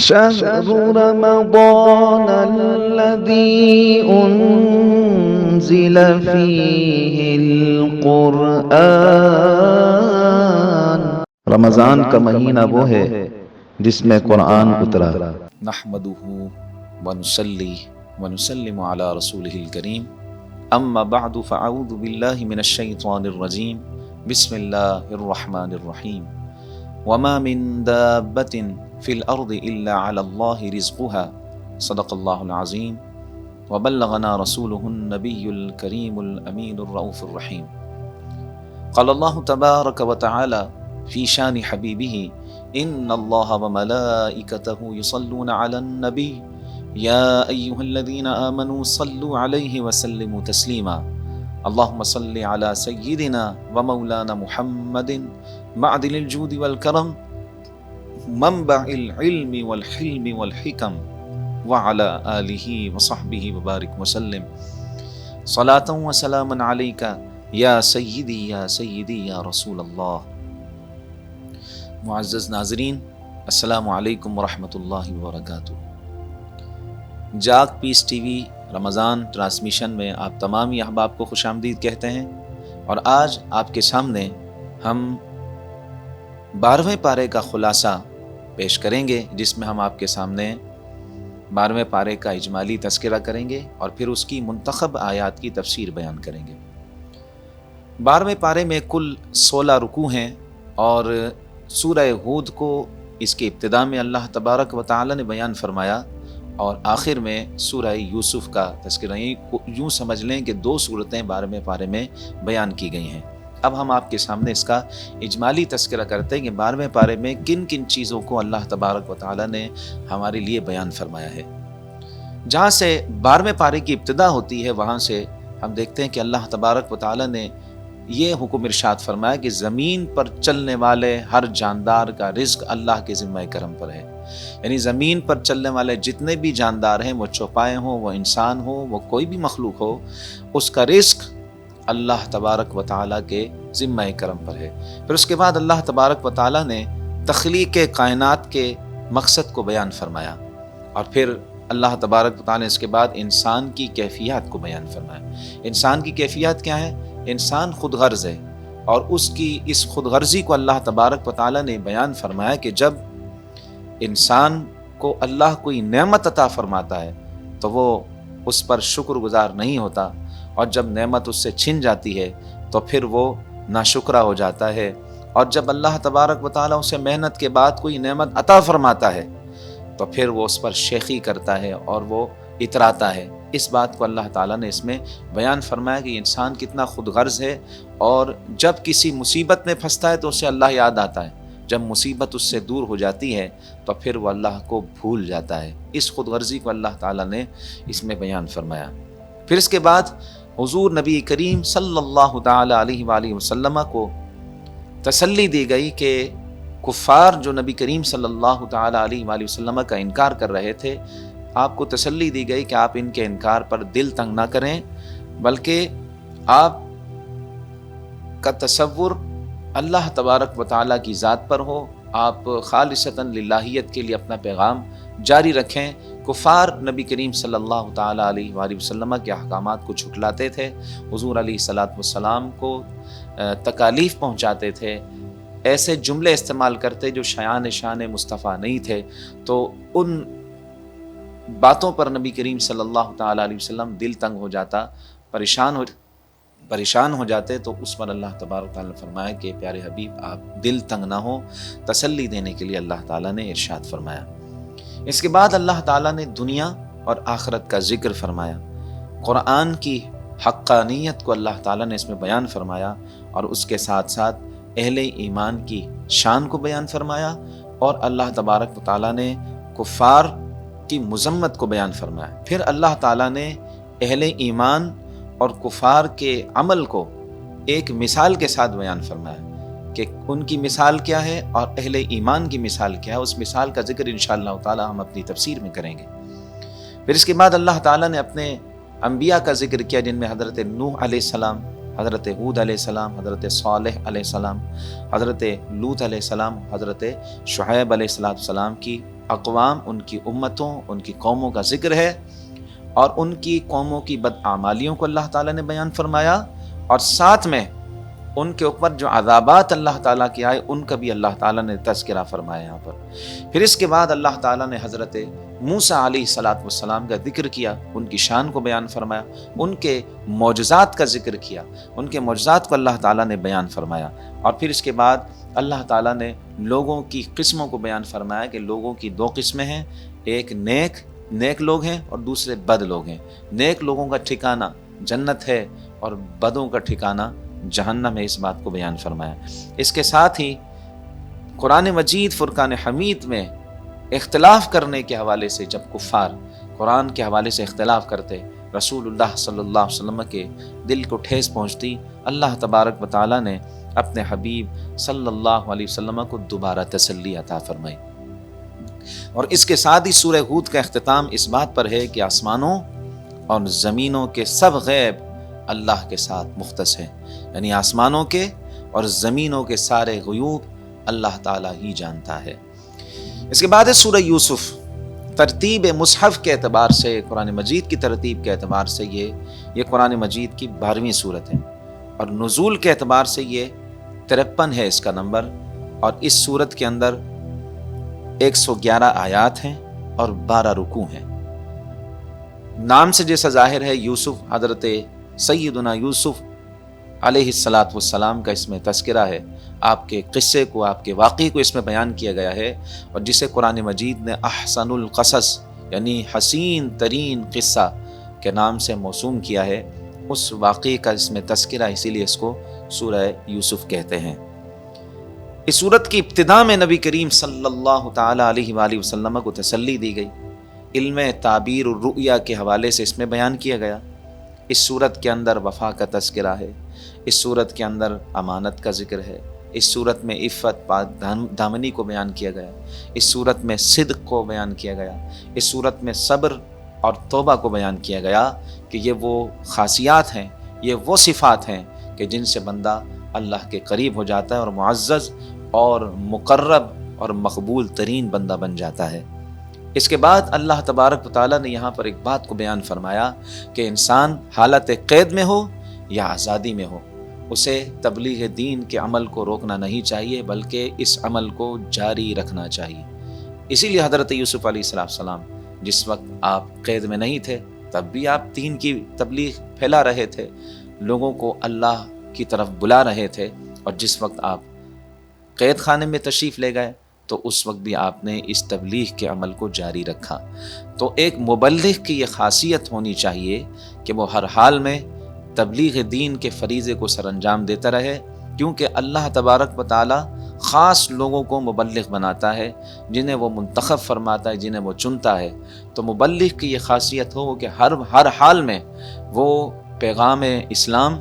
شهر رمضان الذي أنزل فيه القرآن۔ رمضان کا مہینہ وہ ہے جس میں قرآن اترا۔ نحمده ونصلي ونسلم على رسوله الكريم اما بعد فاعوذ بالله من الشيطان الرجيم بسم الله الرحمن الرحيم وما من دابة في الأرض إلا على الله رزقها صدق الله العظيم وبلغنا رسوله النبي الكريم الأمين الرؤوف الرحيم قال الله تبارك وتعالى في شان حبيبه إن الله وملائكته يصلون على النبي يا أيها الذين آمنوا صلوا عليه وسلموا تسليما اللهم صل على سيدنا ومولانا محمد معدن الجود والكرم منبع العلم والحلم والحكم وعلى آله وصحبه وبارك وسلم صلاة وسلاما عليك يا سيدي يا سيدي يا رسول الله۔ معزز ناظرین، السلام علیکم ورحمۃ اللہ وبرکاتہ۔ جاگ پیس ٹی وی رمضان ٹرانسمیشن میں آپ تمام احباب کو خوش آمدید کہتے ہیں، اور آج آپ کے سامنے ہم 12ویں پارے کا خلاصہ پیش کریں گے، جس میں ہم آپ کے سامنے 12ویں پارے کا اجمالی تذکرہ کریں گے اور پھر اس کی منتخب آیات کی تفسیر بیان کریں گے۔ 12ویں پارے میں کل 16 رکوع ہیں، اور سورہ ہود کو اس کے ابتدا میں اللہ تبارک و تعالی نے بیان فرمایا، اور آخر میں سورہ یوسف کا تذکرہ، یوں سمجھ لیں کہ 2 صورتیں 12ویں پارے میں بیان کی گئی ہیں۔ اب ہم آپ کے سامنے اس کا اجمالی تذکرہ کرتے ہیں کہ 12ویں پارے میں کن کن چیزوں کو اللہ تبارک و تعالی نے ہمارے لیے بیان فرمایا ہے۔ جہاں سے 12ویں پارے کی ابتدا ہوتی ہے، وہاں سے ہم دیکھتے ہیں کہ اللہ تبارک و تعالی نے یہ حکم ارشاد فرمایا کہ زمین پر چلنے والے ہر جاندار کا رزق اللہ کے ذمہ کرم پر ہے، یعنی زمین پر چلنے والے جتنے بھی جاندار ہیں، وہ چوپائے ہوں، وہ انسان ہو، وہ کوئی بھی مخلوق ہو، اس کا رزق اللہ تبارک و تعالیٰ کے ذمہ کرم پر ہے۔ پھر اس کے بعد اللہ تبارک و تعالیٰ نے تخلیق کائنات کے مقصد کو بیان فرمایا، اور پھر اللہ تبارک و تعالیٰ نے اس کے بعد انسان کی کیفیات کو بیان فرمایا۔ انسان کی کیفیات کیا ہے؟ انسان خود غرض ہے، اور اس کی اس خود غرضی کو اللہ تبارک و تعالیٰ نے بیان فرمایا کہ جب انسان کو اللہ کوئی نعمت عطا فرماتا ہے تو وہ اس پر شکر گزار نہیں ہوتا، اور جب نعمت اس سے چھن جاتی ہے تو پھر وہ ناشکرا ہو جاتا ہے، اور جب اللہ تبارک و تعالیٰ اسے محنت کے بعد کوئی نعمت عطا فرماتا ہے تو پھر وہ اس پر شیخی کرتا ہے اور وہ اتراتا ہے۔ اس بات کو اللہ تعالیٰ نے اس میں بیان فرمایا کہ انسان کتنا خود غرض ہے، اور جب کسی مصیبت میں پھنستا ہے تو اسے اللہ یاد آتا ہے، جب مصیبت اس سے دور ہو جاتی ہے تو پھر وہ اللہ کو بھول جاتا ہے۔ اس خود غرضی کو اللہ تعالیٰ نے اس میں بیان فرمایا۔ پھر اس کے بعد حضور نبی کریم صلی اللہ تعالیٰ علیہ وآلہ وسلم کو تسلی دی گئی کہ کفار جو نبی کریم صلی اللہ تعالیٰ علیہ وآلہ وسلم کا انکار کر رہے تھے، آپ کو تسلی دی گئی کہ آپ ان کے انکار پر دل تنگ نہ کریں، بلکہ آپ کا تصور اللہ تبارک و تعالیٰ کی ذات پر ہو، آپ خالصتاً للہیت کے لیے اپنا پیغام جاری رکھیں۔ کفار نبی کریم صلی اللہ تعالیٰ علیہ وآلہ وسلم کے احکامات کو جھٹلاتے تھے، حضور علیہ الصلاۃ والسلام کو تکالیف پہنچاتے تھے، ایسے جملے استعمال کرتے جو شان مصطفیٰ نہیں تھے، تو ان باتوں پر نبی کریم صلی اللہ تعالیٰ علیہ وسلم دل تنگ ہو جاتا، پریشان ہو جاتے، تو اس پر اللہ تبارک تعالیٰ نے فرمایا کہ پیارے حبیب آپ دل تنگ نہ ہو، تسلی دینے کے لیے اللہ تعالیٰ نے ارشاد فرمایا۔ اس کے بعد اللہ تعالیٰ نے دنیا اور آخرت کا ذکر فرمایا، قرآن کی حقانیت کو اللہ تعالیٰ نے اس میں بیان فرمایا، اور اس کے ساتھ ساتھ اہل ایمان کی شان کو بیان فرمایا، اور اللہ تبارک و تعالیٰ نے کفار کی مذمت کو بیان فرمایا۔ پھر اللہ تعالیٰ نے اہل ایمان اور کفار کے عمل کو ایک مثال کے ساتھ بیان فرمایا کہ ان کی مثال کیا ہے اور اہل ایمان کی مثال کیا ہے۔ اس مثال کا ذکر انشاءاللہ تعالی ہم اپنی تفسیر میں کریں گے۔ پھر اس کے بعد اللہ تعالیٰ نے اپنے انبیاء کا ذکر کیا، جن میں حضرت نوح علیہ السلام، حضرت ہود علیہ السلام، حضرت صالح علیہ السلام، حضرت لوط علیہ السلام، حضرت شعیب علیہ السلام کی اقوام، ان کی امتوں، ان کی قوموں کا ذکر ہے، اور ان کی قوموں کی بدعمالیوں کو اللہ تعالیٰ نے بیان فرمایا، اور ساتھ میں ان کے اوپر جو عذابات اللہ تعالیٰ کے آئے ان کا بھی اللہ تعالیٰ نے تذکرہ فرمایا یہاں پر۔ پھر اس کے بعد اللہ تعالیٰ نے حضرت موسیٰ علیہ السلام کا ذکر کیا، ان کی شان کو بیان فرمایا، ان کے معجزات کا ذکر کیا، ان کے معجزات کو اللہ تعالیٰ نے بیان فرمایا، اور پھر اس کے بعد اللہ تعالیٰ نے لوگوں کی قسموں کو بیان فرمایا کہ لوگوں کی دو قسمیں ہیں، ایک نیک لوگ ہیں اور دوسرے بد لوگ ہیں۔ نیک لوگوں کا ٹھکانہ جنت ہے اور بدوں کا ٹھکانہ جہنم ہے، اس بات کو بیان فرمایا۔ اس کے ساتھ ہی قرآن مجید فرقان حمید میں اختلاف کرنے کے حوالے سے جب کفار قرآن کے حوالے سے اختلاف کرتے، رسول اللہ صلی اللہ علیہ وسلم کے دل کو ٹھیس پہنچتی، اللہ تبارک و تعالیٰ نے اپنے حبیب صلی اللہ علیہ وسلم کو دوبارہ تسلی عطا فرمائی۔ اور اس کے ساتھ ہی سورہ ہود کا اختتام اس بات پر ہے کہ آسمانوں اور زمینوں کے سب غیب اللہ کے ساتھ مختص ہیں، یعنی آسمانوں کے اور زمینوں کے سارے غیوب اللہ تعالیٰ ہی جانتا ہے۔ اس کے بعد ہے سورہ یوسف۔ ترتیب مصحف کے اعتبار سے، قرآن مجید کی ترتیب کے اعتبار سے یہ قرآن مجید کی 12ویں سورت ہے، اور نزول کے اعتبار سے یہ 53 ہے اس کا نمبر، اور اس سورت کے اندر 111 آیات ہیں اور 12 رکوع ہیں۔ نام سے جیسا ظاہر ہے یوسف، حضرت سیدنا یوسف علیہ السلام کا اس میں تذکرہ ہے، آپ کے قصے کو، آپ کے واقعے کو اس میں بیان کیا گیا ہے، اور جسے قرآن مجید نے احسن القصص یعنی حسین ترین قصہ کے نام سے موسوم کیا ہے، اس واقعے کا اس میں تذکرہ، اسی لیے اس کو سورہ یوسف کہتے ہیں۔ اس سورت کی ابتدا میں نبی کریم صلی اللہ تعالی علیہ وآلہ وسلم کو تسلی دی گئی، علم تعبیر الرؤیا کے حوالے سے اس میں بیان کیا گیا۔ اس سورت کے اندر وفا کا تذکرہ ہے، اس سورت کے اندر امانت کا ذکر ہے، اس سورت میں عفت پاک دامنی کو بیان کیا گیا، اس سورت میں صدق کو بیان کیا گیا، اس سورت میں صبر اور توبہ کو بیان کیا گیا کہ یہ وہ خاصیات ہیں، یہ وہ صفات ہیں کہ جن سے بندہ اللہ کے قریب ہو جاتا ہے اور معزز اور مقرب اور مقبول ترین بندہ بن جاتا ہے۔ اس کے بعد اللہ تبارک و تعالیٰ نے یہاں پر ایک بات کو بیان فرمایا کہ انسان حالت قید میں ہو یا آزادی میں ہو، اسے تبلیغ دین کے عمل کو روکنا نہیں چاہیے بلکہ اس عمل کو جاری رکھنا چاہیے۔ اسی لیے حضرت یوسف علیہ السلام جس وقت آپ قید میں نہیں تھے تب بھی آپ دین کی تبلیغ پھیلا رہے تھے، لوگوں کو اللہ کی طرف بلا رہے تھے، اور جس وقت آپ قید خانے میں تشریف لے گئے تو اس وقت بھی آپ نے اس تبلیغ کے عمل کو جاری رکھا۔ تو ایک مبلغ کی یہ خاصیت ہونی چاہیے کہ وہ ہر حال میں تبلیغ دین کے فریضے کو سر انجام دیتا رہے، کیونکہ اللہ تبارک و تعالی خاص لوگوں کو مبلغ بناتا ہے، جنہیں وہ منتخب فرماتا ہے، جنہیں وہ چنتا ہے۔ تو مبلغ کی یہ خاصیت ہو کہ ہر حال میں وہ پیغام اسلام،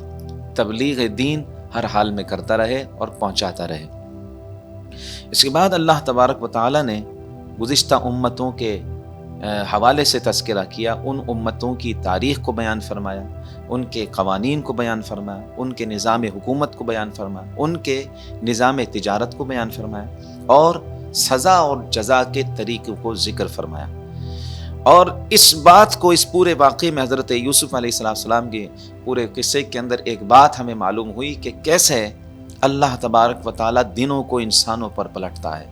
تبلیغ دین ہر حال میں کرتا رہے اور پہنچاتا رہے۔ اس کے بعد اللہ تبارک و تعالی نے گزشتہ امتوں کے حوالے سے تذکرہ کیا، ان امتوں کی تاریخ کو بیان فرمایا، ان کے قوانین کو بیان فرمایا، ان کے نظام حکومت کو بیان فرمایا، ان کے نظام تجارت کو بیان فرمایا، اور سزا اور جزا کے طریقوں کو ذکر فرمایا۔ اور اس بات کو، اس پورے واقعے میں حضرت یوسف علیہ السلام کے پورے قصے کے اندر ایک بات ہمیں معلوم ہوئی کہ کیسے اللہ تبارک و تعالیٰ دنوں کو انسانوں پر پلٹتا ہے،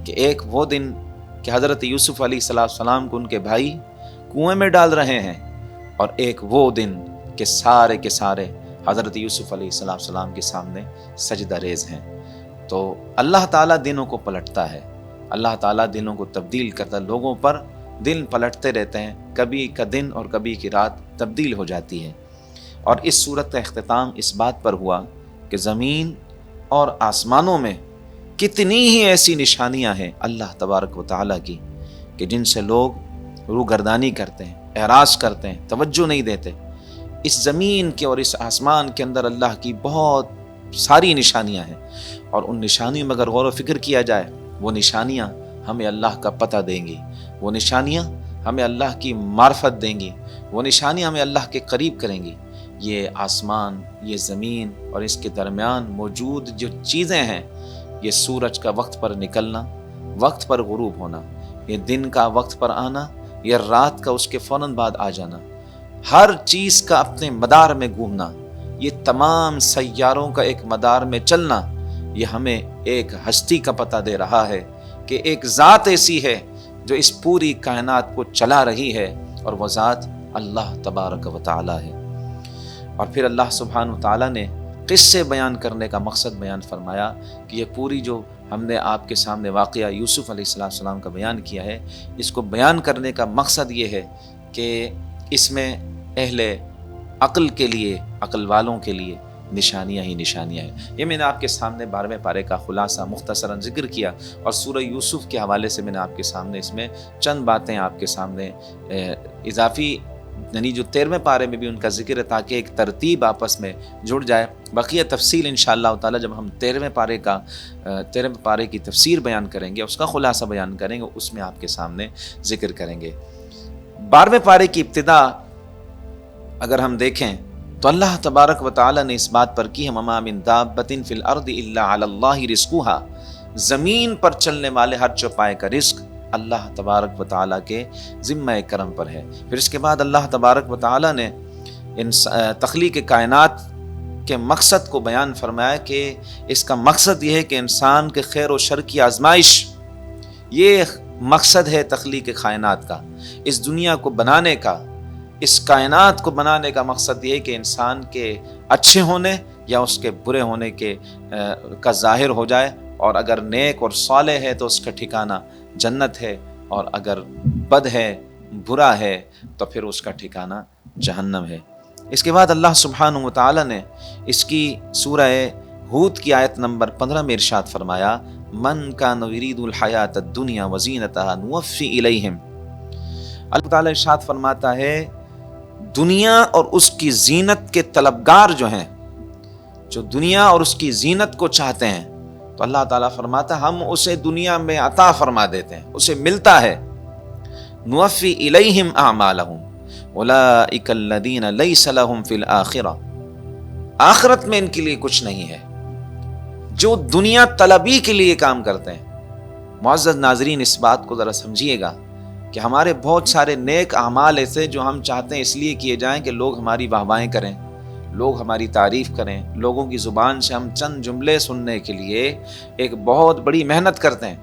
کہ ایک وہ دن کہ حضرت یوسف علیہ السلام کو ان کے بھائی کنویں میں ڈال رہے ہیں، اور ایک وہ دن کہ سارے کے سارے حضرت یوسف علیہ السلام کے سامنے سجدہ ریز ہیں۔ تو اللہ تعالیٰ دنوں کو پلٹتا ہے، اللہ تعالیٰ دنوں کو تبدیل کرتا ہے، لوگوں پر دن پلٹتے رہتے ہیں، کبھی کا دن اور کبھی کی رات تبدیل ہو جاتی ہے۔ اور اس صورت کا اختتام اس بات پر ہوا کہ زمین اور آسمانوں میں کتنی ہی ایسی نشانیاں ہیں اللہ تبارک و تعالیٰ کی کہ جن سے لوگ روگردانی کرتے ہیں، اعراض کرتے ہیں، توجہ نہیں دیتے۔ اس زمین کے اور اس آسمان کے اندر اللہ کی بہت ساری نشانیاں ہیں، اور ان نشانیوں میں اگر غور و فکر کیا جائے، وہ نشانیاں ہمیں اللہ کا پتہ دیں گی، وہ نشانیاں ہمیں اللہ کی معرفت دیں گی، وہ نشانیاں ہمیں اللہ کے قریب کریں گی۔ یہ آسمان، یہ زمین اور اس کے درمیان موجود جو چیزیں ہیں، یہ سورج کا وقت پر نکلنا، وقت پر غروب ہونا، یہ دن کا وقت پر آنا، یہ رات کا اس کے فوراً بعد آ جانا، ہر چیز کا اپنے مدار میں گھومنا، یہ تمام سیاروں کا ایک مدار میں چلنا، یہ ہمیں ایک ہستی کا پتہ دے رہا ہے کہ ایک ذات ایسی ہے جو اس پوری کائنات کو چلا رہی ہے، اور وہ ذات اللہ تبارک و تعالی ہے۔ اور پھر اللہ سبحانہ و تعالیٰ نے قصے بیان کرنے کا مقصد بیان فرمایا کہ یہ پوری جو ہم نے آپ کے سامنے واقعہ یوسف علیہ السلام کا بیان کیا ہے، اس کو بیان کرنے کا مقصد یہ ہے کہ اس میں اہل عقل کے لیے، عقل والوں کے لیے نشانیاں ہی نشانیاں ہیں۔ یہ میں نے آپ کے سامنے 12ویں پارے کا خلاصہ مختصراً ذکر کیا، اور سورہ یوسف کے حوالے سے میں نے آپ کے سامنے اس میں چند باتیں آپ کے سامنے اضافی، یعنی جو 13ویں پارے میں بھی ان کا ذکر ہے، تاکہ ایک ترتیب آپس میں جڑ جائے۔ بقیہ تفصیل انشاءاللہ تعالی جب ہم 13ویں پارے کی تفسیر بیان کریں گے، اس کا خلاصہ بیان کریں گے، اس میں آپ کے سامنے ذکر کریں گے۔ 12ویں پارے کی ابتدا اگر ہم دیکھیں تو اللہ تبارک و تعالی نے اس بات پر کی ہے، وَمَا مِن دَابَّةٍ فِي الْأَرْضِ إِلَّا عَلَى اللَّهِ رِزْقُهَا، زمین پر چلنے والے ہر چوپائے کا رزق اللہ تبارک و تعالیٰ کے ذمہ کرم پر ہے۔ پھر اس کے بعد اللہ تبارک و تعالیٰ نے تخلیق کائنات کے مقصد کو بیان فرمایا کہ اس کا مقصد یہ ہے کہ انسان کے خیر و شر کی آزمائش، یہ مقصد ہے تخلیق کائنات کا، اس دنیا کو بنانے کا، اس کائنات کو بنانے کا مقصد یہ ہے کہ انسان کے اچھے ہونے یا اس کے برے ہونے کا ظاہر ہو جائے، اور اگر نیک اور صالح ہے تو اس کا ٹھکانہ جنت ہے، اور اگر بد ہے، برا ہے، تو پھر اس کا ٹھکانہ جہنم ہے۔ اس کے بعد اللہ سبحانہ و تعالی نے اس کی سورہ ہود کی آیت نمبر 15 میں ارشاد فرمایا، من کان یرید الحیات الدنیا وزینتہا نوفی الیہم۔ اللہ تعالی ارشاد فرماتا ہے دنیا اور اس کی زینت کے طلبگار جو ہیں، جو دنیا اور اس کی زینت کو چاہتے ہیں، تو اللہ تعالیٰ فرماتا ہے ہم اسے دنیا میں عطا فرما دیتے ہیں، اسے ملتا ہے۔ نوفی الیہم اعمالہم اولئک الذین لیس لہم فی الآخرہ، آخرت میں ان کے لیے کچھ نہیں ہے جو دنیا طلبی کے لیے کام کرتے ہیں۔ معزز ناظرین، اس بات کو ذرا سمجھیے گا کہ ہمارے بہت سارے نیک اعمال ایسے جو ہم چاہتے ہیں اس لیے کیے جائیں کہ لوگ ہماری واہوائیں کریں، لوگ ہماری تعریف کریں، لوگوں کی زبان سے ہم چند جملے سننے کے لیے ایک بہت بڑی محنت کرتے ہیں،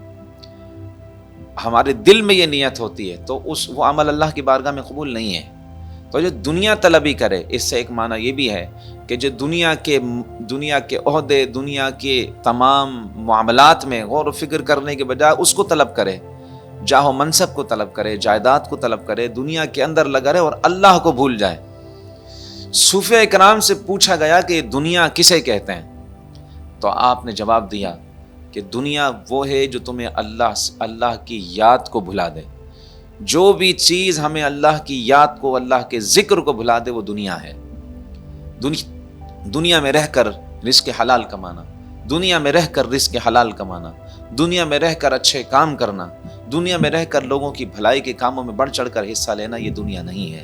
ہمارے دل میں یہ نیت ہوتی ہے، تو وہ عمل اللہ کی بارگاہ میں قبول نہیں ہے۔ تو جو دنیا طلبی کرے، اس سے ایک معنی یہ بھی ہے کہ جو دنیا کے عہدے، دنیا کے تمام معاملات میں غور و فکر کرنے کے بجائے اس کو طلب کرے، جاہ و منصب کو طلب کرے، جائیداد کو طلب کرے، دنیا کے اندر لگا رہے اور اللہ کو بھول جائے۔ صوفیہ اکرام سے پوچھا گیا کہ دنیا کسے کہتے ہیں، تو آپ نے جواب دیا کہ دنیا وہ ہے جو تمہیں اللہ کی یاد کو بھلا دے، جو بھی چیز ہمیں اللہ کی یاد کو، اللہ کے ذکر کو بھلا دے، وہ دنیا ہے۔ دنیا میں رہ کر رزق حلال کمانا، دنیا میں رہ کر رزق حلال کمانا، دنیا میں رہ کر اچھے کام کرنا، دنیا میں رہ کر لوگوں کی بھلائی کے کاموں میں بڑھ چڑھ کر حصہ لینا، یہ دنیا نہیں ہے،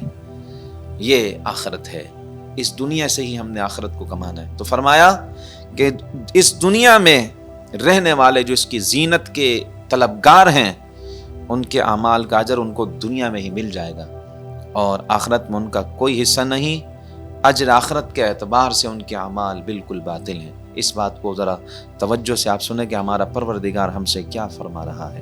یہ آخرت ہے۔ اس دنیا سے ہی ہم نے آخرت کو کمانا ہے۔ تو فرمایا کہ اس دنیا میں رہنے والے جو اس کی زینت کے طلبگار ہیں، ان کے اعمال کا اجر ان کو دنیا میں ہی مل جائے گا، اور آخرت میں ان کا کوئی حصہ نہیں۔ اجر آخرت کے اعتبار سے ان کے اعمال بالکل باطل ہیں۔ اس بات کو ذرا توجہ سے آپ سنیں کہ ہمارا پروردگار ہم سے کیا فرما رہا ہے۔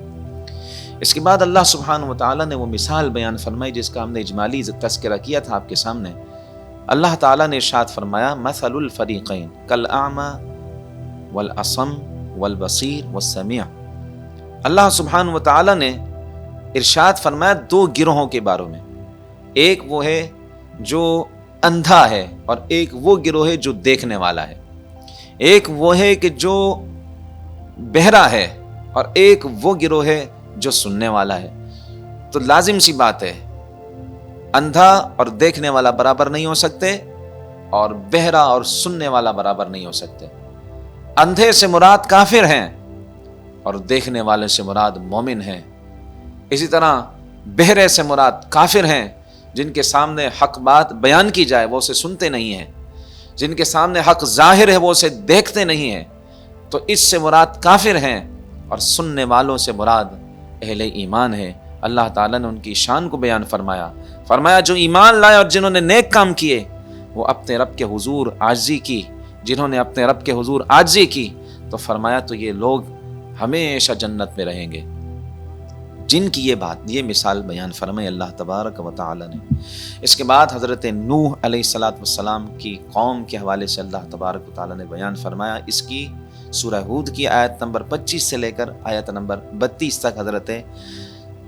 اس کے بعد اللہ سبحانہ و تعالیٰ نے وہ مثال بیان فرمائی جس کا ہم نے اجمالی تذکرہ کیا تھا آپ کے سامنے۔ اللہ تعالیٰ نے ارشاد فرمایا مثل الفریقین کالاعمی والاصم والبصیر والسمیع۔ اللہ سبحانہ و تعالیٰ نے ارشاد فرمایا دو گروہوں کے بارے میں، ایک وہ ہے جو اندھا ہے اور ایک وہ گروہ ہے جو دیکھنے والا ہے، ایک وہ ہے کہ جو بہرا ہے اور ایک وہ گروہ ہے جو سننے والا ہے۔ تو لازم سی بات ہے، اندھا اور دیکھنے والا برابر نہیں ہو سکتے، اور بہرا اور سننے والا برابر نہیں ہو سکتے۔ اندھے سے مراد کافر ہیں اور دیکھنے والے سے مراد مومن ہیں، اسی طرح بہرے سے مراد کافر ہیں جن کے سامنے حق بات بیان کی جائے وہ اسے سنتے نہیں ہیں، جن کے سامنے حق ظاہر ہے وہ اسے دیکھتے نہیں ہیں، تو اس سے مراد کافر ہیں، اور سننے والوں سے مراد اہل ایمان ہے۔ اللہ تعالیٰ نے ان کی شان کو بیان فرمایا جو ایمان لائے اور جنہوں نے نیک کام کیے وہ اپنے رب کے حضور عاجزی کی، جنہوں نے اپنے رب کے حضور عاجزی کی تو فرمایا تو یہ لوگ ہمیشہ جنت میں رہیں گے۔ جن کی یہ مثال بیان فرمائی اللہ تبارک و تعالی نے۔ اس کے بعد حضرت نوح علیہ السلام کی قوم کے حوالے سے اللہ تبارک و تعالی نے بیان فرمایا۔ اس کی سورہ ہود کی آیت نمبر 25 سے لے کر آیت نمبر 32 تک حضرت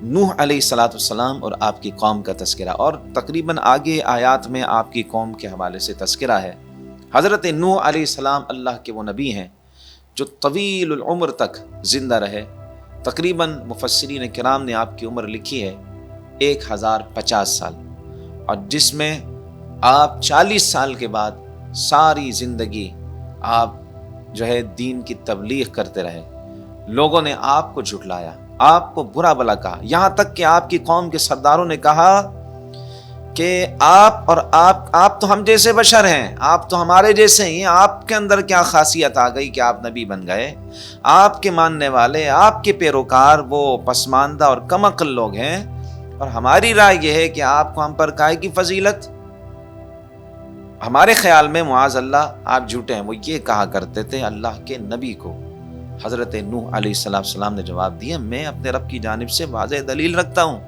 نوح علیہ السلام اور آپ کی قوم کا تذکرہ، اور تقریباً آگے آیات میں آپ کی قوم کے حوالے سے تذکرہ ہے۔ حضرت نوح علیہ السلام اللہ کے وہ نبی ہیں جو طویل العمر تک زندہ رہے۔ تقریباً مفسرین کرام نے آپ کی عمر لکھی ہے 1050 سال، اور جس میں آپ 40 سال کے بعد ساری زندگی آپ جو ہے دین کی تبلیغ کرتے رہے۔ لوگوں نے آپ کو جھٹلایا، آپ کو برا بلا کہا، یہاں تک کہ آپ کی قوم کے سرداروں نے کہا کہ آپ تو ہم جیسے بشر ہیں، آپ تو ہمارے جیسے ہیں، آپ کے اندر کیا خاصیت آ گئی کہ آپ نبی بن گئے؟ آپ کے ماننے والے، آپ کے پیروکار وہ پسماندہ اور کم عقل لوگ ہیں، اور ہماری رائے یہ ہے کہ آپ کو ہم پر کائے کی فضیلت؟ ہمارے خیال میں معاذ اللہ آپ جھوٹے ہیں۔ وہ یہ کہا کرتے تھے اللہ کے نبی کو۔ حضرت نوح علیہ السلام نے جواب دیا، میں اپنے رب کی جانب سے واضح دلیل رکھتا ہوں،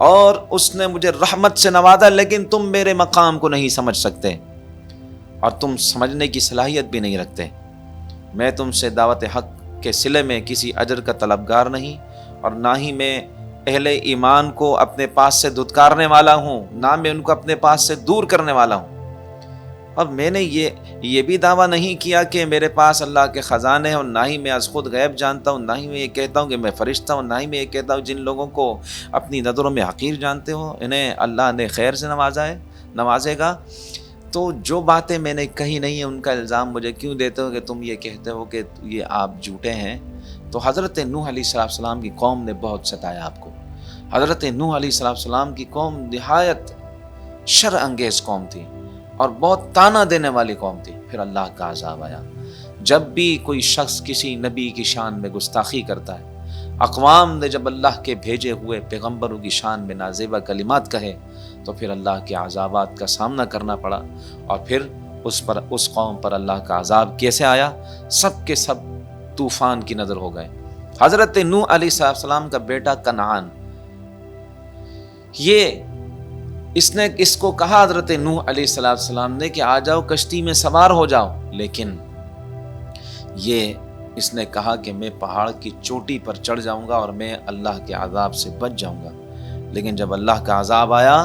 اور اس نے مجھے رحمت سے نوازا، لیکن تم میرے مقام کو نہیں سمجھ سکتے، اور تم سمجھنے کی صلاحیت بھی نہیں رکھتے۔ میں تم سے دعوت حق کے صلے میں کسی اجر کا طلبگار نہیں، اور نہ ہی میں اہل ایمان کو اپنے پاس سے دھتکارنے والا ہوں، نہ میں ان کو اپنے پاس سے دور کرنے والا ہوں۔ اور میں نے یہ بھی دعویٰ نہیں کیا کہ میرے پاس اللہ کے خزانے ہیں، اور نہ ہی میں از خود غیب جانتا ہوں، نہ ہی میں یہ کہتا ہوں کہ میں فرشتہ ہوں، نہ ہی میں یہ کہتا ہوں جن لوگوں کو اپنی نظروں میں حقیر جانتے ہو انہیں اللہ نے خیر سے نوازے گا۔ تو جو باتیں میں نے کہی نہیں ہیں ان کا الزام مجھے کیوں دیتے ہو کہ تم یہ کہتے ہو کہ یہ آپ جھوٹے ہیں؟ تو حضرت نوح علیہ السلام کی قوم نے بہت ستایا آپ کو۔ حضرت نوح علیہ السلام کی قوم نہایت شر انگیز قوم تھی اور بہت تانا دینے والی قوم تھی۔ پھر اللہ کا عذاب آیا۔ جب بھی کوئی شخص کسی نبی کی شان میں گستاخی کرتا ہے، اقوام نے جب اللہ کے بھیجے ہوئے پیغمبروں کی شان میں نازیبا کلمات کہے تو پھر اللہ کے عذابات کا سامنا کرنا پڑا، اور پھر اس قوم پر اللہ کا عذاب کیسے آیا؟ سب کے سب طوفان کی نظر ہو گئے۔ حضرت نوح علیہ السلام کا بیٹا کنعان، اس کو کہا حضرت نوح علیہ السلام نے کہ آ جاؤ کشتی میں سوار ہو جاؤ، لیکن اس نے کہا کہ میں پہاڑ کی چوٹی پر چڑھ جاؤں گا اور میں اللہ کے عذاب سے بچ جاؤں گا۔ لیکن جب اللہ کا عذاب آیا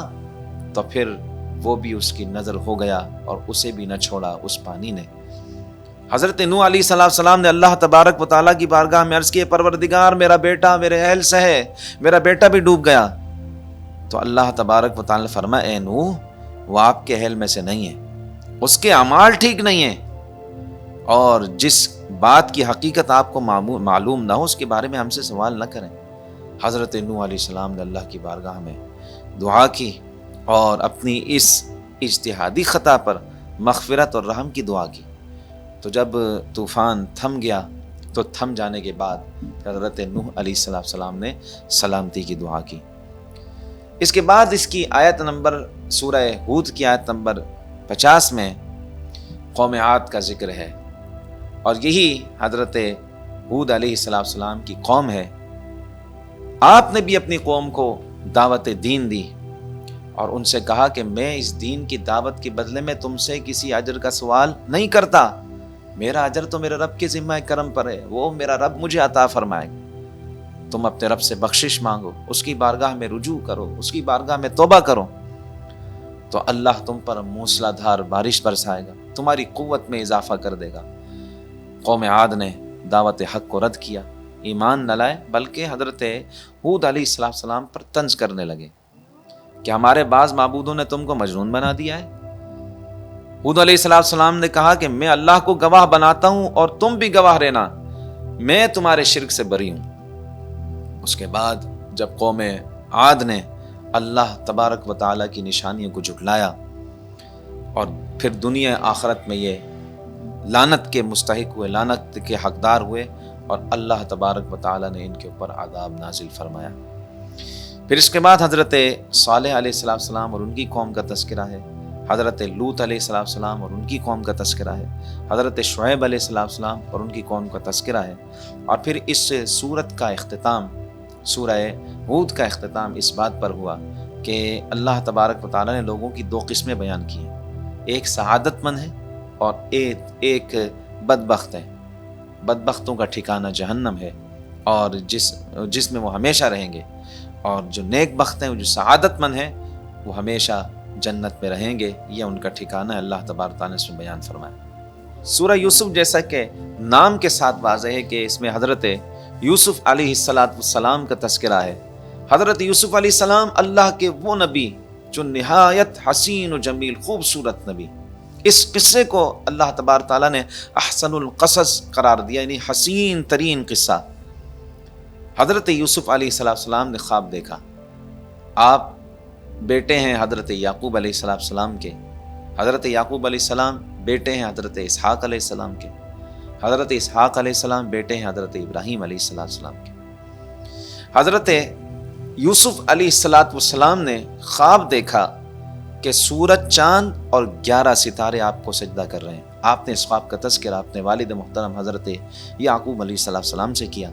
تو پھر وہ بھی اس کی نظر ہو گیا اور اسے بھی نہ چھوڑا اس پانی نے۔ حضرت نوح علیہ السلام نے اللہ تبارک و تعالیٰ کی بارگاہ میں عرض کی، پروردگار میرا بیٹا میرے اہل سے ہے، میرا بیٹا بھی ڈوب گیا۔ تو اللہ تبارک و تعالیٰ نے فرمایا، اے نوح وہ آپ کے اہل میں سے نہیں ہے، اس کے اعمال ٹھیک نہیں ہیں، اور جس بات کی حقیقت آپ کو معلوم نہ ہو اس کے بارے میں ہم سے سوال نہ کریں۔ حضرت نوح علیہ السلام نے اللہ کی بارگاہ میں دعا کی اور اپنی اس اجتہادی خطا پر مغفرت اور رحم کی دعا کی۔ تو جب طوفان تھم گیا تو تھم جانے کے بعد حضرت نوح علیہ السلام نے سلامتی کی دعا کی۔ اس کے بعد اس کی آیت نمبر سورہ ہود کی آیت نمبر 50 میں قوم عاد کا ذکر ہے، اور یہی حضرت ہود علیہ السلام کی قوم ہے۔ آپ نے بھی اپنی قوم کو دعوت دین دی اور ان سے کہا کہ میں اس دین کی دعوت کے بدلے میں تم سے کسی اجر کا سوال نہیں کرتا، میرا اجر تو میرے رب کے ذمہ کرم پر ہے، وہ میرا رب مجھے عطا فرمائے۔ تم اپنے رب سے بخشش مانگو، اس کی بارگاہ میں رجوع کرو، اس کی بارگاہ میں توبہ کرو، تو اللہ تم پر موسلا دھار بارش برسائے گا، تمہاری قوت میں اضافہ کر دے گا۔ قوم عاد نے دعوت حق کو رد کیا، ایمان نہ لائے، بلکہ حضرت ہود علیہ السلام پر طنز کرنے لگے کہ ہمارے بعض معبودوں نے تم کو مجنون بنا دیا ہے۔ ہود علیہ السلام نے کہا کہ میں اللہ کو گواہ بناتا ہوں اور تم بھی گواہ رہنا، میں تمہارے شرک سے بری ہوں۔ اس کے بعد جب قوم عاد نے اللہ تبارک و تعالیٰ کی نشانیوں کو جھٹلایا اور پھر دنیا آخرت میں یہ لعنت کے مستحق ہوئے، لعنت کے حقدار ہوئے، اور اللہ تبارک و تعالیٰ نے ان کے اوپر عذاب نازل فرمایا۔ پھر اس کے بعد حضرت صالح علیہ السلام اور ان کی قوم کا تذکرہ ہے، حضرت لوط علیہ السلام اور ان کی قوم کا تذکرہ ہے، حضرت شعیب علیہ السلام اور ان کی قوم کا تذکرہ ہے، اور پھر اس سورت کا اختتام، سورہ ہود کا اختتام اس بات پر ہوا کہ اللہ تبارک و تعالیٰ نے لوگوں کی دو قسمیں بیان کی ہیں، ایک سعادت مند ہے اور ایک بدبخت ہے۔ بدبختوں کا ٹھکانہ جہنم ہے اور جس میں وہ ہمیشہ رہیں گے، اور جو نیک بخت ہیں، جو سعادت مند ہیں، وہ ہمیشہ جنت میں رہیں گے، یہ ان کا ٹھکانہ اللہ تبارک تعالیٰ نے اس میں بیان فرمایا۔ سورہ یوسف جیسا کہ نام کے ساتھ واضح ہے کہ اس میں حضرت یوسف علیہ السلام کا تذکرہ ہے۔ حضرت یوسف علیہ السلام اللہ کے وہ نبی جو نہایت حسین و جمیل خوبصورت نبی، اس قصے کو اللہ تبارک تعالیٰ نے احسن القصص قرار دیا، یعنی حسین ترین قصہ۔ حضرت یوسف علیہ السلام نے خواب دیکھا، آپ بیٹے ہیں حضرت یعقوب علیہ السلام کے، حضرت یعقوب علیہ السلام بیٹے ہیں حضرت اسحاق علیہ السلام کے، حضرت اسحاق علیہ السلام بیٹے ہیں حضرت ابراہیم علیہ السلام کے۔ حضرت یوسف علیہ السلام نے خواب دیکھا کہ سورج، چاند اور 11 ستارے آپ کو سجدہ کر رہے ہیں۔ آپ نے اس خواب کا تذکرہ اپنے والد محترم حضرت یعقوب علیہ السلام سے کیا۔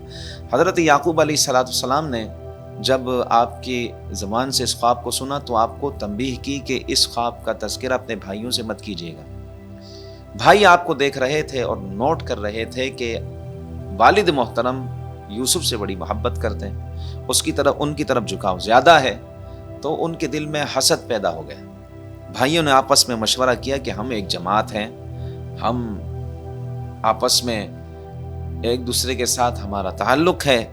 حضرت یعقوب علیہ السلام نے جب آپ کی زبان سے اس خواب کو سنا تو آپ کو تنبیہ کی کہ اس خواب کا تذکرہ اپنے بھائیوں سے مت کیجیے گا۔ بھائی آپ کو دیکھ رہے تھے اور نوٹ کر رہے تھے کہ والد محترم یوسف سے بڑی محبت کرتے ہیں، ان کی طرف جھکاؤ زیادہ ہے، تو ان کے دل میں حسد پیدا ہو گیا۔ بھائیوں نے آپس میں مشورہ کیا کہ ہم ایک جماعت ہیں، ہم آپس میں ایک دوسرے کے ساتھ ہمارا تعلق ہے،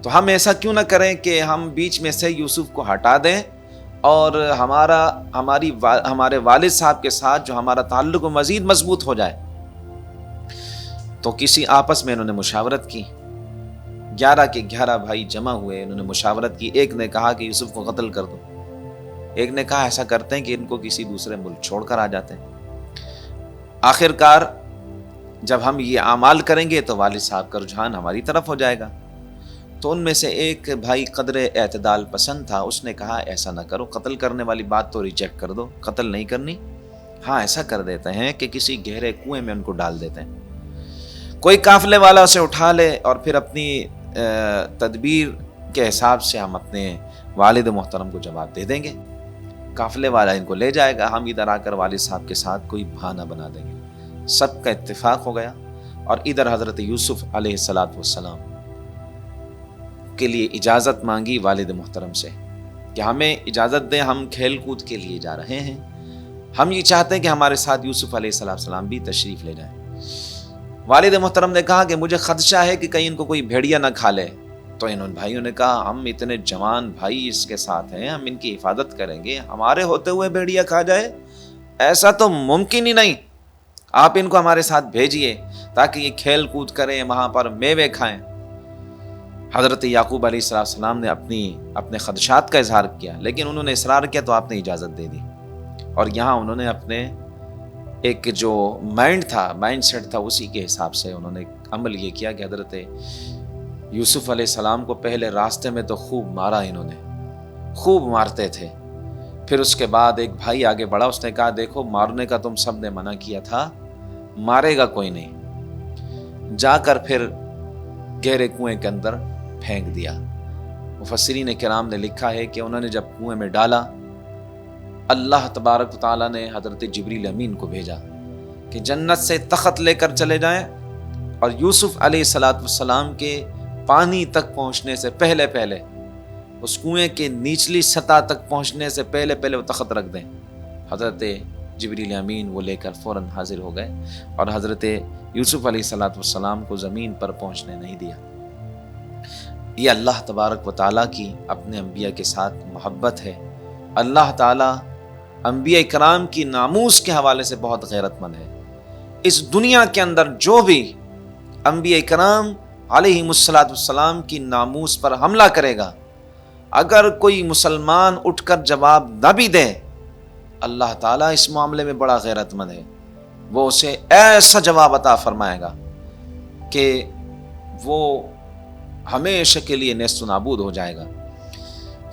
تو ہم ایسا کیوں نہ کریں کہ ہم بیچ میں سے یوسف کو ہٹا دیں اور ہمارے والد صاحب کے ساتھ جو ہمارا تعلق مزید مضبوط ہو جائے۔ تو کسی آپس میں انہوں نے مشاورت کی، 11 کے 11 بھائی جمع ہوئے، انہوں نے مشاورت کی۔ ایک نے کہا کہ یوسف کو قتل کر دو، ایک نے کہا ایسا کرتے ہیں کہ ان کو کسی دوسرے ملک چھوڑ کر آ جاتے ہیں۔ آخر کار جب ہم یہ اعمال کریں گے تو والد صاحب کا رجحان ہماری طرف ہو جائے گا۔ تو ان میں سے ایک بھائی قدر اعتدال پسند تھا، اس نے کہا ایسا نہ کرو، قتل کرنے والی بات تو ریجیکٹ کر دو، قتل نہیں کرنی۔ ہاں ایسا کر دیتے ہیں کہ کسی گہرے کنویں میں ان کو ڈال دیتے ہیں، کوئی قافلے والا اسے اٹھا لے اور پھر اپنی تدبیر کے حساب سے ہم اپنے والد محترم کو جواب دے دیں گے، قافلے والا ان کو لے جائے گا، ہم ادھر آ کر والد صاحب کے ساتھ کوئی بہانہ بنا دیں گے۔ سب کا اتفاق ہو گیا، اور ادھر حضرت یوسف علیہ السلام کے لیے اجازت مانگی والد محترم سے کہ ہمیں اجازت دیں، ہم کھیل کود کے لیے جا رہے ہیں، ہم یہ چاہتے ہیں کہ ہمارے ساتھ یوسف علیہ السلام بھی تشریف لے جائیں۔ والد محترم نے کہا کہ مجھے خدشہ ہے کہ کہیں ان کو کوئی بھیڑیا نہ کھا لے۔ تو ان بھائیوں نے کہا ہم اتنے جوان بھائی اس کے ساتھ ہیں، ہم ان کی حفاظت کریں گے، ہمارے ہوتے ہوئے بھیڑیا کھا جائے ایسا تو ممکن ہی نہیں، آپ ان کو ہمارے ساتھ بھیجیے تاکہ یہ کھیل کود کریں، وہاں پر میوے کھائیں۔ حضرت یعقوب علیہ السلام نے اپنے خدشات کا اظہار کیا، لیکن انہوں نے اصرار کیا تو آپ نے اجازت دے دی۔ اور یہاں انہوں نے اپنے ایک جو مائنڈ سیٹ تھا اسی کے حساب سے انہوں نے عمل یہ کیا کہ حضرت یوسف علیہ السلام کو پہلے راستے میں تو خوب مارا، انہوں نے خوب مارتے تھے۔ پھر اس کے بعد ایک بھائی آگے بڑھا، اس نے کہا دیکھو مارنے کا تم سب نے منع کیا تھا، مارے گا کوئی نہیں، جا کر پھر گہرے کنویں کے اندر پھینک دیا۔ مفسرین کرام نے لکھا ہے کہ انہوں نے جب کنویں میں ڈالا، اللہ تبارک و تعالیٰ نے حضرت جبریل امین کو بھیجا کہ جنت سے تخت لے کر چلے جائیں اور یوسف علیہ السلام کے پانی تک پہنچنے سے پہلے اس کنویں کے نیچلی سطح تک پہنچنے سے پہلے وہ تخت رکھ دیں۔ حضرت جبریل امین وہ لے کر فوراً حاضر ہو گئے اور حضرت یوسف علیہ السلام کو زمین پر پہنچنے نہیں دیا۔ یہ اللہ تبارک و تعالیٰ کی اپنے انبیاء کے ساتھ محبت ہے۔ اللہ تعالیٰ انبیاء کرام کی ناموس کے حوالے سے بہت غیرت مند ہے۔ اس دنیا کے اندر جو بھی انبیاء کرام علیہ السلام کی ناموس پر حملہ کرے گا، اگر کوئی مسلمان اٹھ کر جواب نہ بھی دے، اللہ تعالیٰ اس معاملے میں بڑا غیرت مند ہے، وہ اسے ایسا جواب عطا فرمائے گا کہ وہ ہمیشہ کے لیے نیست و نابود ہو جائے گا۔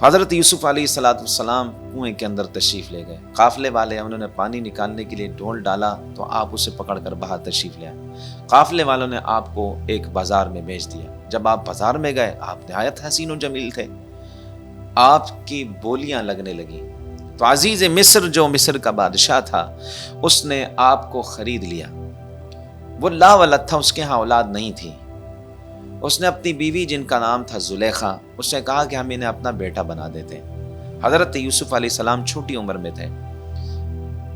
حضرت یوسف علیہ السلام کنویں کے اندر تشریف لے گئے، قافلے والے انہوں نے پانی نکالنے کے لیے ڈھول ڈالا تو آپ اسے پکڑ کر باہر تشریف لے آئے۔ قافلے والوں نے آپ کو ایک بازار میں بھیج دیا۔ جب آپ بازار میں گئے، آپ نہایت حسین و جمیل تھے، آپ کی بولیاں لگنے لگی، تو عزیز مصر جو مصر کا بادشاہ تھا اس نے آپ کو خرید لیا۔ وہ لا ولد تھا، اس کے ہاں اولاد نہیں تھی۔ اس نے اپنی بیوی جن کا نام تھا زلیخا، اس نے کہا کہ ہم انہیں اپنا بیٹا بنا دیتے ہیں۔ حضرت یوسف علیہ السلام چھوٹی عمر میں تھے۔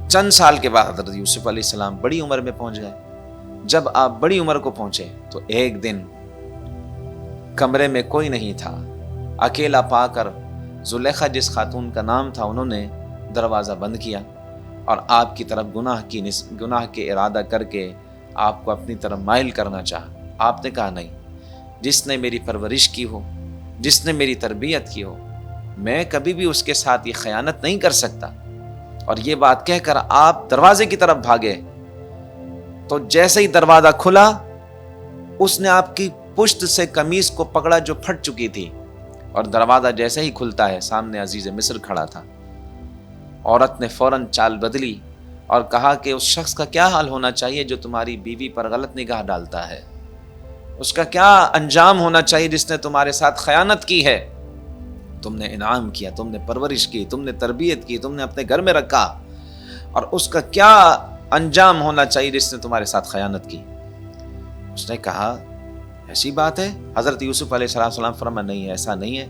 چند سال کے بعد حضرت یوسف علیہ السلام بڑی عمر میں پہنچ گئے۔ جب آپ بڑی عمر کو پہنچے تو ایک دن کمرے میں کوئی نہیں تھا، اکیلا پا کر زلیخا جس خاتون کا نام تھا انہوں نے دروازہ بند کیا اور آپ کی طرف گناہ کے ارادہ کر کے آپ کو اپنی طرف مائل کرنا چاہا۔ آپ نے کہا نہیں، جس نے میری پرورش کی ہو، جس نے میری تربیت کی ہو، میں کبھی بھی اس کے ساتھ یہ خیانت نہیں کر سکتا۔ اور یہ بات کہہ کر آپ دروازے کی طرف بھاگے تو جیسے ہی دروازہ کھلا اس نے آپ کی پشت سے قمیص کو پکڑا جو پھٹ چکی تھی، اور دروازہ جیسے ہی کھلتا ہے سامنے عزیز مصر کھڑا تھا۔ عورت نے فوراً چال بدلی اور کہا کہ اس شخص کا کیا حال ہونا چاہیے جو تمہاری بیوی پر غلط نگاہ ڈالتا ہے، اس کا کیا انجام ہونا چاہیے جس نے تمہارے ساتھ خیانت کی ہے۔ تم نے انعام کیا، تم نے پرورش کی، تم نے تربیت کی، تم نے اپنے گھر میں رکھا، اور اس کا کیا انجام ہونا چاہیے جس نے تمہارے ساتھ خیانت کی۔ اس نے کہا ایسی بات ہے؟ حضرت یوسف علیہ السلام فرمایا نہیں، ایسا نہیں ہے،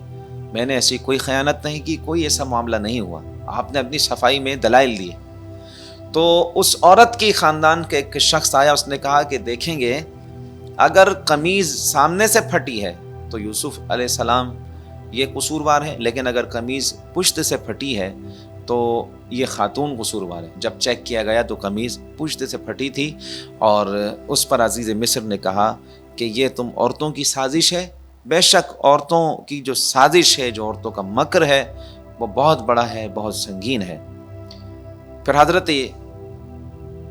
میں نے ایسی کوئی خیانت نہیں کی، کوئی ایسا معاملہ نہیں ہوا۔ آپ نے اپنی صفائی میں دلائل دیے۔ تو اس عورت کی خاندان کے ایک شخص آیا، اس نے کہا کہ دیکھیں گے اگر قمیض سامنے سے پھٹی ہے تو یوسف علیہ السلام یہ قصوروار ہے، لیکن اگر قمیض پشت سے پھٹی ہے تو یہ خاتون قصوروار ہے۔ جب چیک کیا گیا تو قمیض پشت سے پھٹی تھی، اور اس پر عزیز مصر نے کہا کہ یہ تم عورتوں کی سازش ہے۔ بے شک عورتوں کی جو سازش ہے، جو عورتوں کا مکر ہے، وہ بہت بڑا ہے، بہت سنگین ہے۔ پھر حضرت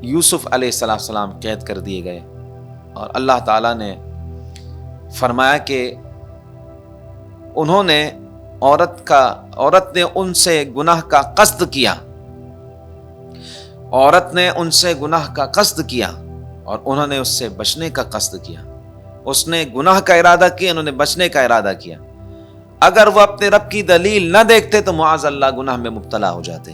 یوسف علیہ السلام قید کر دیے گئے، اور اللہ تعالیٰ نے فرمایا کہ انہوں نے عورت نے ان سے گناہ کا قصد کیا، عورت نے ان سے گناہ کا قصد کیا اور انہوں نے اس سے بچنے کا قصد کیا۔ اس نے گناہ کا ارادہ کیا، انہوں نے بچنے کا ارادہ کیا۔ اگر وہ اپنے رب کی دلیل نہ دیکھتے تو معاذ اللہ گناہ میں مبتلا ہو جاتے۔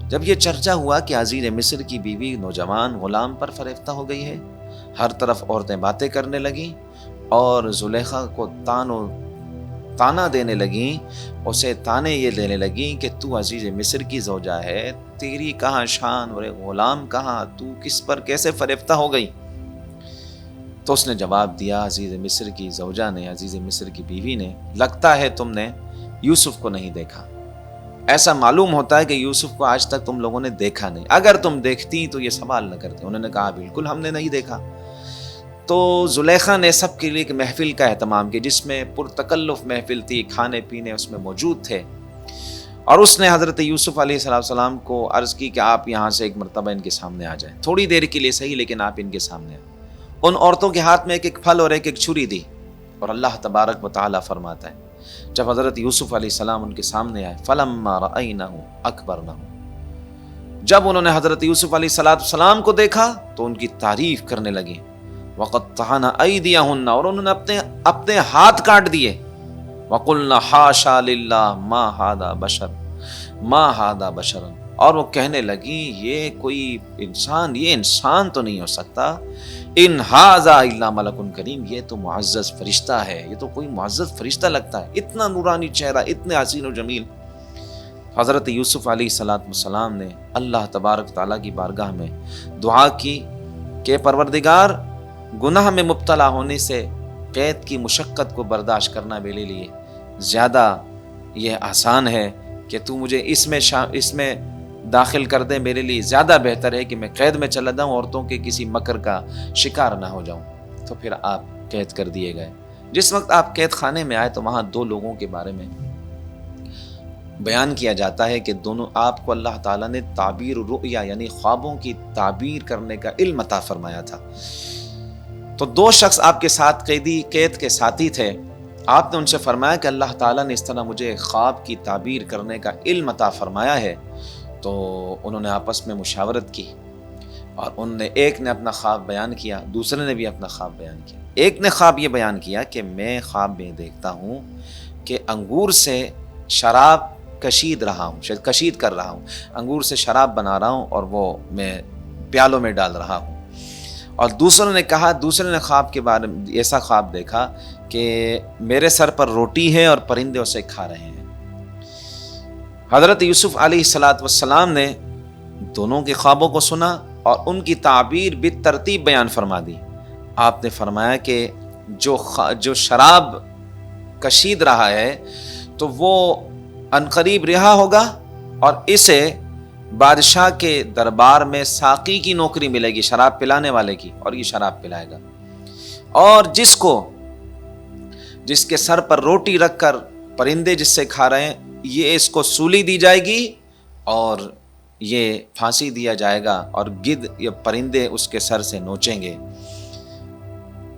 جب یہ چرچا ہوا کہ عزیز مصر کی بیوی نوجوان غلام پر فریفتہ ہو گئی ہے، ہر طرف عورتیں باتیں کرنے لگیں اور زلیخا کو تانا دینے لگیں، اسے تانے یہ دینے لگیں کہ تو عزیز مصر کی زوجہ ہے، تیری کہاں شان اور غلام کہاں، تو کس پر کیسے فریفتہ ہو گئی؟ تو اس نے جواب دیا، عزیز مصر کی زوجہ نے، عزیز مصر کی بیوی نے، لگتا ہے تم نے یوسف کو نہیں دیکھا، ایسا معلوم ہوتا ہے کہ یوسف کو آج تک تم لوگوں نے دیکھا نہیں، اگر تم دیکھتی تو یہ سوال نہ کرتے۔ انہوں نے کہا بالکل ہم نے نہیں دیکھا۔ تو زلیخا نے سب کے لیے ایک محفل کا اہتمام کیا جس میں پرتکلف محفل تھی، کھانے پینے اس میں موجود تھے، اور اس نے حضرت یوسف علیہ السلام کو عرض کی کہ آپ یہاں سے ایک مرتبہ ان کے سامنے آ جائیں، تھوڑی دیر کے لیے صحیح لیکن آپ ان کے سامنے آئیں۔ ان عورتوں کے ہاتھ میں ایک ایک پھل اور ایک ایک چھری دی، اور اللہ تبارک و تعالیٰ فرماتا ہے جب حضرت یوسف علیہ السلام ان کے سامنے آئے، فَلَمَّا رَأَيْنَهُ أَكْبَرْنَهُ، جب انہوں نے حضرت یوسف علیہ السلام کو دیکھا تو ان کی تعریف کرنے لگے، وَقَطَّعْنَ أَيْدِيَهُنَّ، اور انہوں نے اپنے ہاتھ کاٹ دیے، وَقُلْنَا حَاشَا لِلَّهِ مَا هَذَا بَشَرٌ مَا هَذَا بَشَرٌ، اور وہ کہنے لگی یہ کوئی انسان، یہ انسان تو نہیں ہو سکتا، ان ھذا الا ملک کریم، یہ تو معزز فرشتہ ہے، یہ تو کوئی معزز فرشتہ لگتا ہے، اتنا نورانی چہرہ، اتنے حسین و جمیل۔ حضرت یوسف علیہ السلام نے اللہ تبارک تعالیٰ کی بارگاہ میں دعا کی کہ پروردگار، گناہ میں مبتلا ہونے سے قید کی مشقت کو برداشت کرنا میرے لیے زیادہ یہ آسان ہے کہ تو مجھے اس میں داخل کر دے، میرے لیے زیادہ بہتر ہے کہ میں قید میں چلا جاؤں، عورتوں کے کسی مکر کا شکار نہ ہو جاؤں۔ تو پھر آپ قید کر دیے گئے۔ جس وقت آپ قید خانے میں آئے تو وہاں دو لوگوں کے بارے میں بیان کیا جاتا ہے کہ دونوں آپ کو اللہ تعالیٰ نے تعبیر رؤیا یعنی خوابوں کی تعبیر کرنے کا علم عطا فرمایا تھا۔ تو دو شخص آپ کے ساتھ قید کے ساتھی تھے، آپ نے ان سے فرمایا کہ اللہ تعالیٰ نے اس طرح مجھے خواب کی تعبیر کرنے کا علم عطا فرمایا ہے۔ تو انہوں نے آپس میں مشاورت کی اور ایک نے اپنا خواب بیان کیا، دوسرے نے بھی اپنا خواب بیان کیا۔ ایک نے خواب یہ بیان کیا کہ میں خواب میں دیکھتا ہوں کہ انگور سے شراب کشید رہا ہوں، شاید کشید کر رہا ہوں، انگور سے شراب بنا رہا ہوں اور وہ میں پیالوں میں ڈال رہا ہوں۔ اور دوسرے نے خواب کے بارے میں ایسا خواب دیکھا کہ میرے سر پر روٹی ہے اور پرندے اسے کھا رہے ہیں۔ حضرت یوسف علیہ السلام نے دونوں کے خوابوں کو سنا اور ان کی تعبیر بالترتیب بیان فرما دی۔ آپ نے فرمایا کہ جو شراب کشید رہا ہے تو وہ عنقریب رہا ہوگا اور اسے بادشاہ کے دربار میں ساقی کی نوکری ملے گی، شراب پلانے والے کی، اور یہ شراب پلائے گا۔ اور جس کے سر پر روٹی رکھ کر پرندے جس سے کھا رہے ہیں، یہ اس کو سولی دی جائے گی اور یہ پھانسی دیا جائے گا اور گدھ یا پرندے اس کے سر سے نوچیں گے۔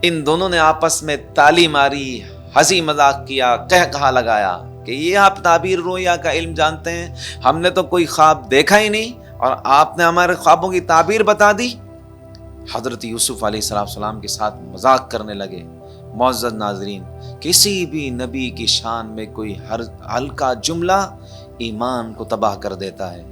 ان دونوں نے آپس میں تالی ماری، ہنسی مذاق کیا، کہا لگایا کہ یہ آپ تعبیر رویا کا علم جانتے ہیں، ہم نے تو کوئی خواب دیکھا ہی نہیں اور آپ نے ہمارے خوابوں کی تعبیر بتا دی۔ حضرت یوسف علیہ السلام کے ساتھ مذاق کرنے لگے۔ معزز ناظرین، کسی بھی نبی کی شان میں کوئی ہلکا جملہ ایمان کو تباہ کر دیتا ہے۔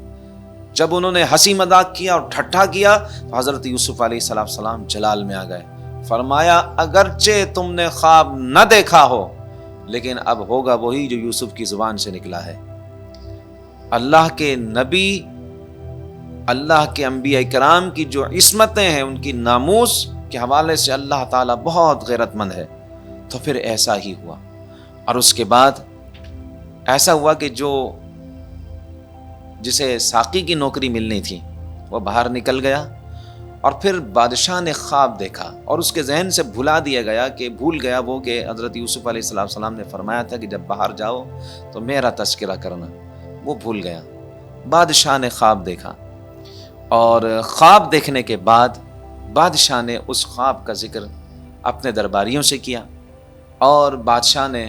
جب انہوں نے ہنسی مذاق کیا اور ٹھٹھا کیا تو حضرت یوسف علیہ السلام جلال میں آ گئے۔ فرمایا اگرچہ تم نے خواب نہ دیکھا ہو لیکن اب ہوگا وہی جو یوسف کی زبان سے نکلا ہے۔ اللہ کے نبی، اللہ کے انبیاء کرام کی جو عصمتیں ہیں، ان کی ناموس کے حوالے سے اللہ تعالیٰ بہت غیرت مند ہے۔ تو پھر ایسا ہی ہوا، اور اس کے بعد ایسا ہوا کہ جسے ساقی کی نوکری ملنی تھی وہ باہر نکل گیا، اور پھر بادشاہ نے خواب دیکھا اور اس کے ذہن سے بھول گیا وہ کہ حضرت یوسف علیہ السلام نے فرمایا تھا کہ جب باہر جاؤ تو میرا تذکرہ کرنا، وہ بھول گیا۔ بادشاہ نے خواب دیکھا اور خواب دیکھنے کے بعد بادشاہ نے اس خواب کا ذکر اپنے درباریوں سے کیا اور بادشاہ نے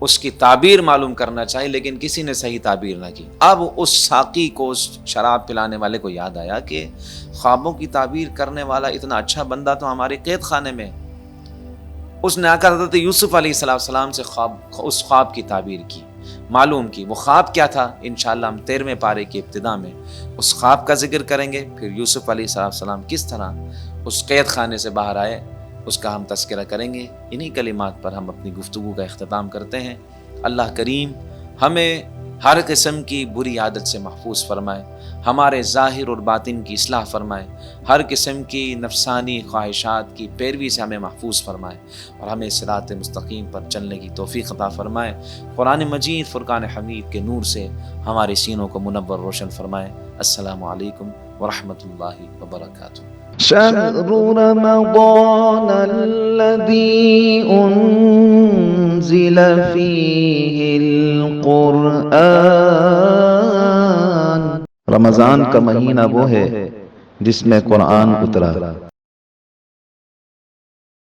اس کی تعبیر معلوم کرنا چاہی لیکن کسی نے صحیح تعبیر نہ کی۔ اب اس ساقی کو، اس شراب پلانے والے کو یاد آیا کہ خوابوں کی تعبیر کرنے والا اتنا اچھا بندہ تو ہمارے قید خانے میں۔ اس نے آ کر حضرت یوسف علیہ السلام سے اس خواب کی تعبیر کی، معلوم کی۔ وہ خواب کیا تھا انشاءاللہ ہم 13ویں پارے کی ابتدا میں اس خواب کا ذکر کریں گے۔ پھر یوسف علیہ السلام کس طرح اس قید خانے سے باہر آئے اس کا ہم تذکرہ کریں گے۔ انہی کلمات پر ہم اپنی گفتگو کا اختتام کرتے ہیں۔ اللہ کریم ہمیں ہر قسم کی بری عادت سے محفوظ فرمائے، ہمارے ظاہر اور باطن کی اصلاح فرمائے، ہر قسم کی نفسانی خواہشات کی پیروی سے ہمیں محفوظ فرمائے اور ہمیں صراط مستقیم پر چلنے کی توفیق عطا فرمائے۔ قرآن مجید فرقان حمید کے نور سے ہمارے سینوں کو منور روشن فرمائے۔ السلام علیکم ورحمۃ اللہ وبرکاتہ۔ شهر رمضان الذي أنزل فيه القرآن، رمضان کا مہینہ وہ ہے جس میں قرآن اترا۔